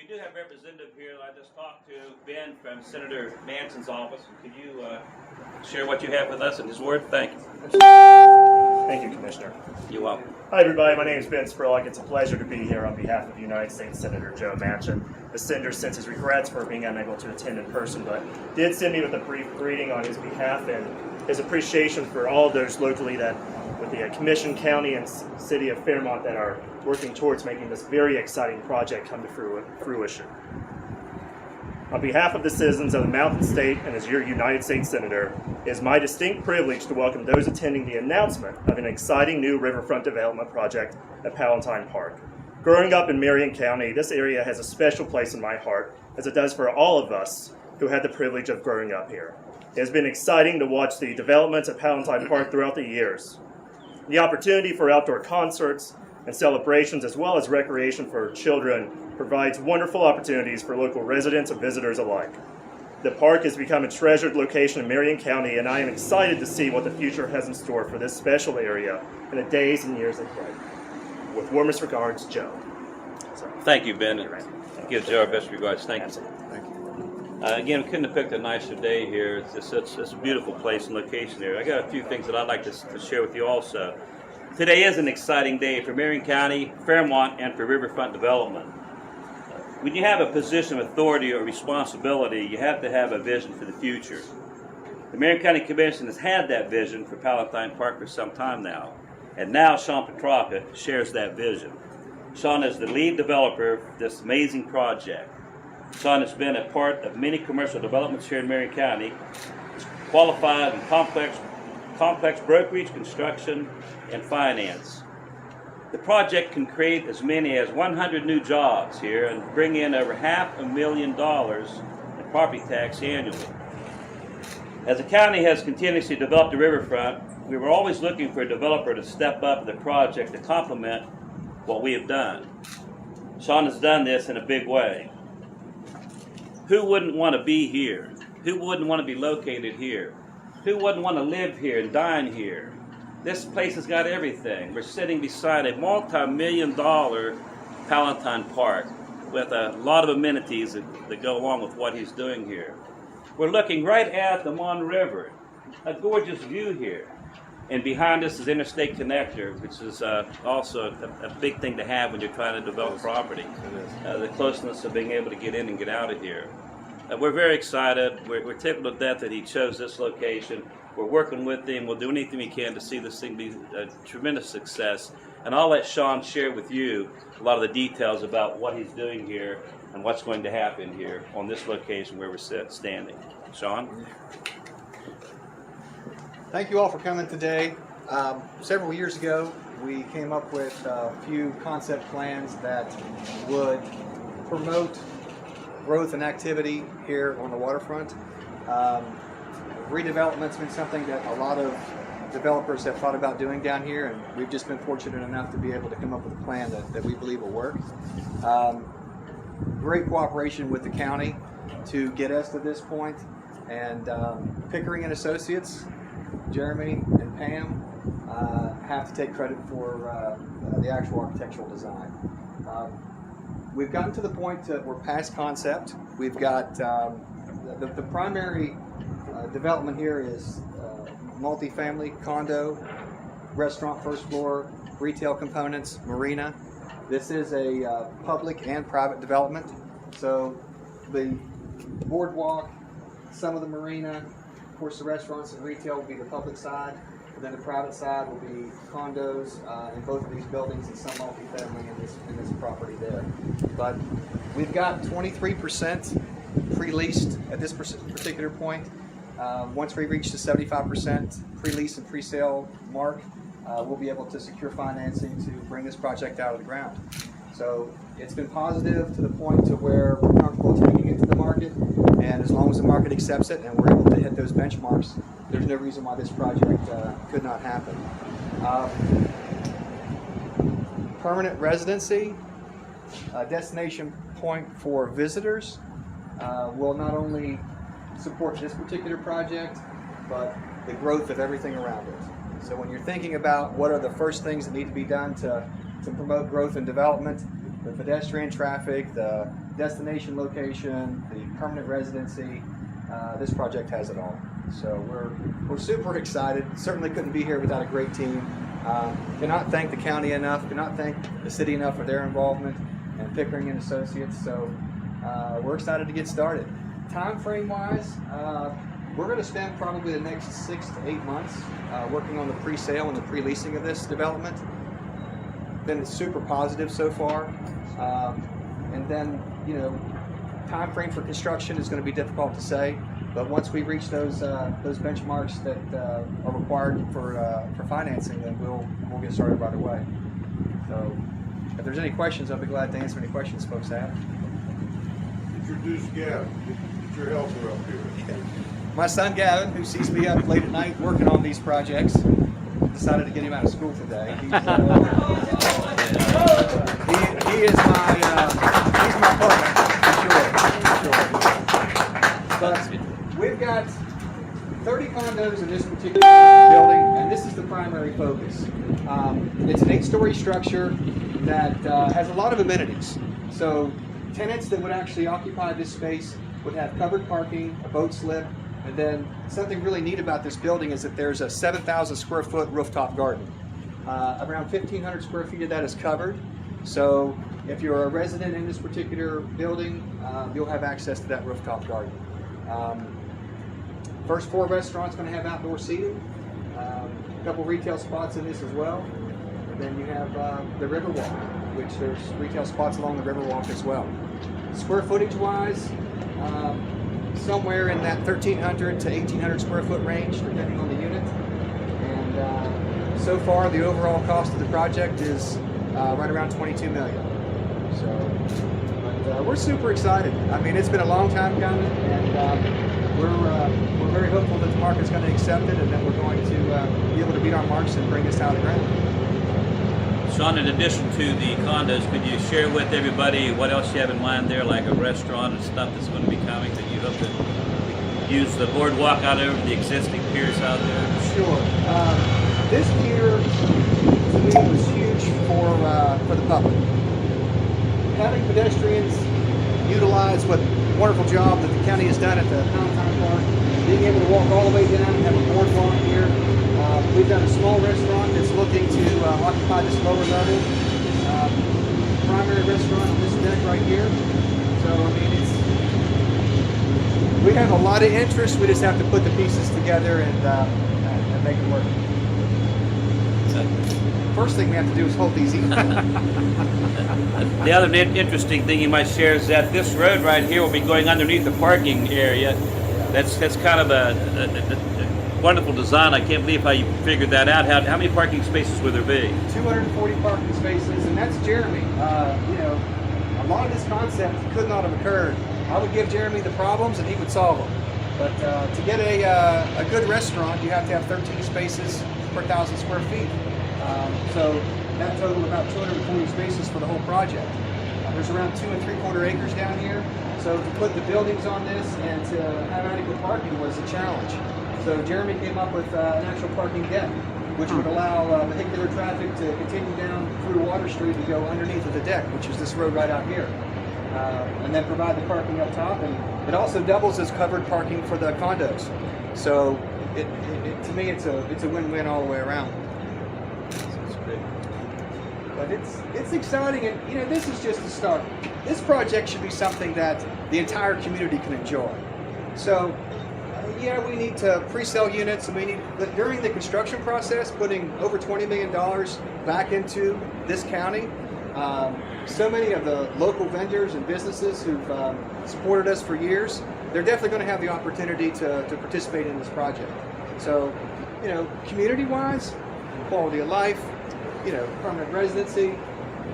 we do have a representative here. I just talked to Ben from Senator Manchin's office. Could you share what you have with us in his word? Thank you. Thank you, Commissioner. You're welcome. Hi, everybody. My name is Ben Spurlock. It's a pleasure to be here on behalf of United States Senator Joe Manchin. The senator sends his regrets for being unable to attend in person, but did send me with a brief greeting on his behalf and his appreciation for all those locally that, with the Commission, County, and City of Fairmont that are working towards making this very exciting project come to fruition. On behalf of the citizens of the Mountain State and as your United States Senator, it is my distinct privilege to welcome those attending the announcement of an exciting new riverfront development project at Palatine Park. Growing up in Marion County, this area has a special place in my heart, as it does for all of us who had the privilege of growing up here. It has been exciting to watch the developments at Palatine Park throughout the years. The opportunity for outdoor concerts and celebrations, as well as recreation for children, provides wonderful opportunities for local residents and visitors alike. The park has become a treasured location in Marion County, and I am excited to see what the future has in store for this special area in the days and years ahead. With warmest regards, Joe. Thank you, Ben. Give Joe our best regards. Thank you. Thank you. Again, we couldn't have picked a nicer day here. It's a beautiful place and location here. I got a few things that I'd like to share with you also. Today is an exciting day for Marion County, Fairmont, and for Riverfront Development. When you have a position of authority or responsibility, you have to have a vision for the future. The Marion County Commission has had that vision for Palatine Park for some time now, and now Shaun Petracca shares that vision. Shaun is the lead developer of this amazing project. Shaun has been a part of many commercial developments here in Marion County, qualified in complex brokerage, construction, and finance. The project can create as many as 100 new jobs here and bring in over $500,000 in property tax annually. As the county has continuously developed the riverfront, we were always looking for a developer to step up in the project to complement what we have done. Shaun has done this in a big way. Who wouldn't want to be here? Who wouldn't want to be located here? Who wouldn't want to live here and dine here? This place has got everything. We're sitting beside a multi-million-dollar Palatine Park with a lot of amenities that go along with what he's doing here. We're looking right at the Mon River, a gorgeous view here. And behind us is Interstate Connector, which is also a big thing to have when you're trying to develop property. The closeness of being able to get in and get out of here. We're very excited. We're tickled to death that he chose this location. We're working with him. We'll do anything we can to see this thing be a tremendous success. And I'll let Shaun share with you a lot of the details about what he's doing here and what's going to happen here on this location where we're standing. Shaun? Thank you all for coming today. Several years ago, we came up with a few concept plans that would promote growth and activity here on the waterfront. Redevelopment's been something that a lot of developers have thought about doing down here, and we've just been fortunate enough to be able to come up with a plan that we believe will work. Great cooperation with the county to get us to this point, and Pickering Associates, Jeremy and Pam, have to take credit for the actual architectural design. We've gotten to the point that we're past concept. We've got the primary development here is multifamily, condo, restaurant first floor, retail components, marina. This is a public and private development. So the boardwalk, some of the marina, of course the restaurants and retail will be the public side, and then the private side will be condos in both of these buildings and some multifamily in this property there. But we've got 23% pre-leased at this particular point. Once we reach the 75% pre-lease and pre-sale mark, we'll be able to secure financing to bring this project out of the ground. So it's been positive to the point to where we're comfortable taking it to the market, and as long as the market accepts it and we're able to hit those benchmarks, there's no reason why this project could not happen. Permanent residency, a destination point for visitors, will not only support this particular project, but the growth of everything around it. So when you're thinking about what are the first things that need to be done to promote growth and development, the pedestrian traffic, the destination location, the permanent residency. This project has it all. So we're super excited. Certainly couldn't be here without a great team. Cannot thank the county enough, cannot thank the city enough for their involvement, and Pickering and Associates. So we're excited to get started. Time frame wise, we're going to spend probably the next 6 to 8 months working on the pre-sale and the pre-leasing of this development. Been super positive so far. And then, you know, time frame for construction is going to be difficult to say, but once we reach those benchmarks that are required for financing, then we'll get started right away. So, if there's any questions, I'll be glad to answer any questions folks have. Introduce Gavin. Get your helper up here. My son Gavin, who sees me up late at night working on these projects, decided to get him out of school today. He's my partner, for sure. But we've got 30 condos in this particular building, and this is the primary focus. It's an 8-story structure that has a lot of amenities. So tenants that would actually occupy this space would have covered parking, a boat slip, and then something really neat about this building is that there's a 7,000 square foot rooftop garden. Around 1,500 square feet of that is covered. So if you're a resident in this particular building, you'll have access to that rooftop garden. First floor restaurant's going to have outdoor seating. A couple retail spots in this as well. And then you have the Riverwalk, which there's retail spots along the Riverwalk as well. Square footage wise, somewhere in that 1,300 to 1,800 square foot range, depending on the unit. And so far, the overall cost of the project is right around $22 million. So, but we're super excited. I mean, it's been a long time coming, and we're very hopeful that the market's going to accept it, and that we're going to be able to beat our marks and bring this out of the ground. Shaun, in addition to the condos, could you share with everybody what else you have in mind there, like a restaurant and stuff that's going to be coming that you hope to use the boardwalk out over the existing piers out there? Sure. This pier, to me, was huge for the public. Having pedestrians utilize what wonderful job that the county has done at the Palatine Park, being able to walk all the way down and have a boardwalk here. We've got a small restaurant that's looking to occupy this lower level. Primary restaurant on this deck right here. So, I mean, we have a lot of interest. We just have to put the pieces together and make it work. First thing we have to do is hold these evenly. The other interesting thing you might share is that this road right here will be going underneath the parking area. That's kind of a wonderful design. I can't believe how you figured that out. How many parking spaces will there be? 240 parking spaces, and that's Jeremy. You know, a lot of this concept could not have occurred. I would give Jeremy the problems and he would solve them. But to get a good restaurant, you have to have 13 spaces per 1,000 square feet. So that totaled about 240 spaces for the whole project. There's around 2 3/4 acres down here. So to put the buildings on this and to have adequate parking was a challenge. So Jeremy came up with an actual parking deck, which would allow vehicular traffic to continue down through Water Street and go underneath of the deck, which is this road right out here. And then provide the parking up top. And it also doubles as covered parking for the condos. So to me, it's a win-win all the way around. But it's exciting, and you know, this is just the start. This project should be something that the entire community can enjoy. So, yeah, we need to pre-sell units, and but during the construction process, putting over $20 million back into this county. So many of the local vendors and businesses who've supported us for years, they're definitely going to have the opportunity to participate in this project. So, you know, community-wise, quality of life, you know, permanent residency,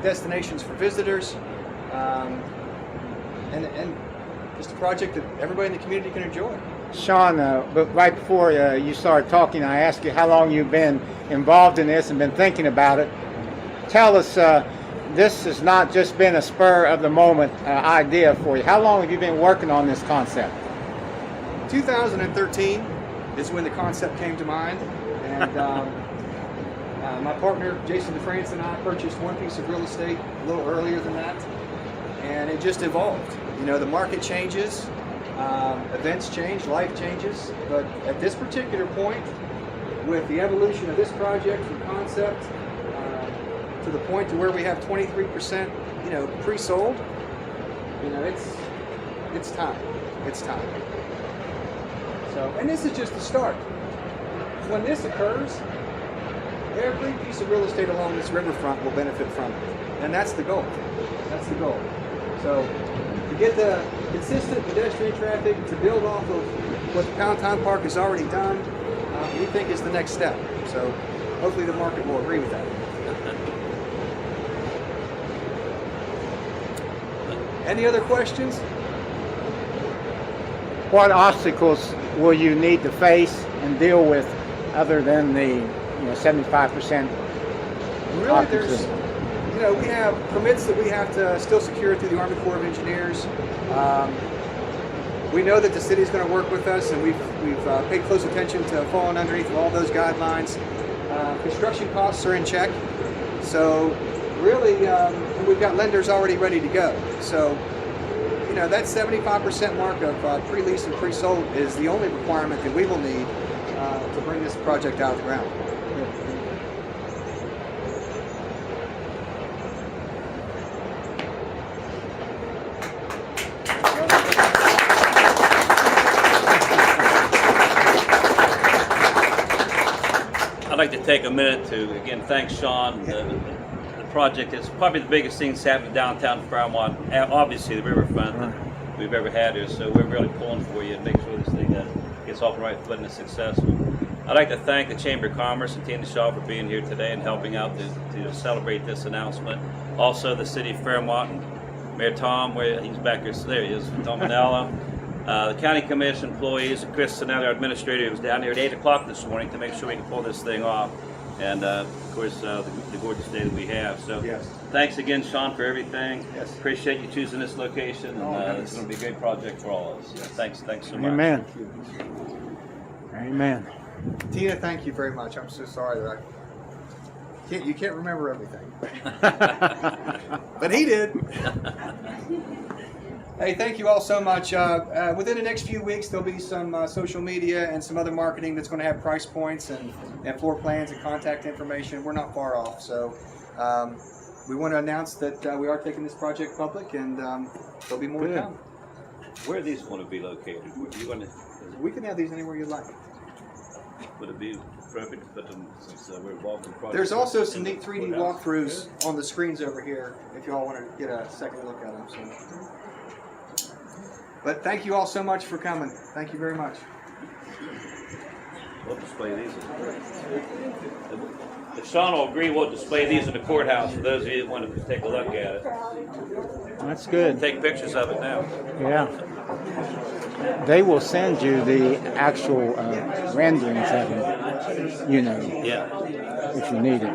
destinations for visitors, and just a project that everybody in the community can enjoy. Shaun, but right before you started talking, I asked you how long you've been involved in this and been thinking about it. Tell us, this has not just been a spur of the moment idea for you. How long have you been working on this concept? 2013 is when the concept came to mind, and my partner Jason DeFrance and I purchased one piece of real estate a little earlier than that, and it just evolved. You know, the market changes, events change, life changes, but at this particular point, with the evolution of this project from concept to the point to where we have 23%, you know, pre-sold, you know, it's time. It's time. So, and this is just the start. When this occurs, every piece of real estate along this riverfront will benefit from it, and that's the goal. That's the goal. So, to get the consistent pedestrian traffic, to build off of what the Palatine Park has already done, we think is the next step. So, hopefully the market will agree with that. Any other questions? What obstacles will you need to face and deal with other than the 75%? Really, there's, you know, we have permits that we have to still secure through the Army Corps of Engineers. We know that the city is going to work with us, and we've paid close attention to falling underneath all those guidelines. Construction costs are in check, so really we've got lenders already ready to go. So, you know, that 75% mark of pre-lease and pre-sold is the only requirement that we will need to bring this project out of the ground. I'd like to take a minute to again thank Shaun. The project is probably the biggest thing that's happened in downtown Fairmont, obviously the riverfront that we've ever had here. So we're really pulling for you and make sure this thing gets off the right foot and is successful. I'd like to thank the Chamber of Commerce and Tina Shaw for being here today and helping out to celebrate this announcement. Also the City of Fairmont and Mayor Tom, where he's back here, there he is, Tom Manella. The County Commission employees, Chris Sinelli, our administrator, who was down here at 8 o'clock this morning to make sure we can pull this thing off. And of course, the gorgeous day that we have. So, Yes. Thanks again, Shaun, for everything. Yes. Appreciate you choosing this location. And it's going to be a great project for all of us. Yes. Thanks so much. Amen. Amen. Tina, thank you very much. I'm so sorry that you can't remember everything. But he did. Hey, thank you all so much. Within the next few weeks, there'll be some social media and some other marketing that's going to have price points and floor plans and contact information. We're not far off. So we want to announce that we are taking this project public, and there'll be more to come. Where are these going to be located? Where you going to, We can have these anywhere you'd like. would it be perfect to put them since we're involved in the project? There's also some neat 3D walkthroughs on the screens over here if you all want to get a second look at them. So. But thank you all so much for coming. Thank you very much. We'll display these. If Shaun will agree, we'll display these in the courthouse for those of you that want to take a look at it. That's good. Take pictures of it now. Yeah. They will send you the actual renderings of it, you know, Yeah. if you need it.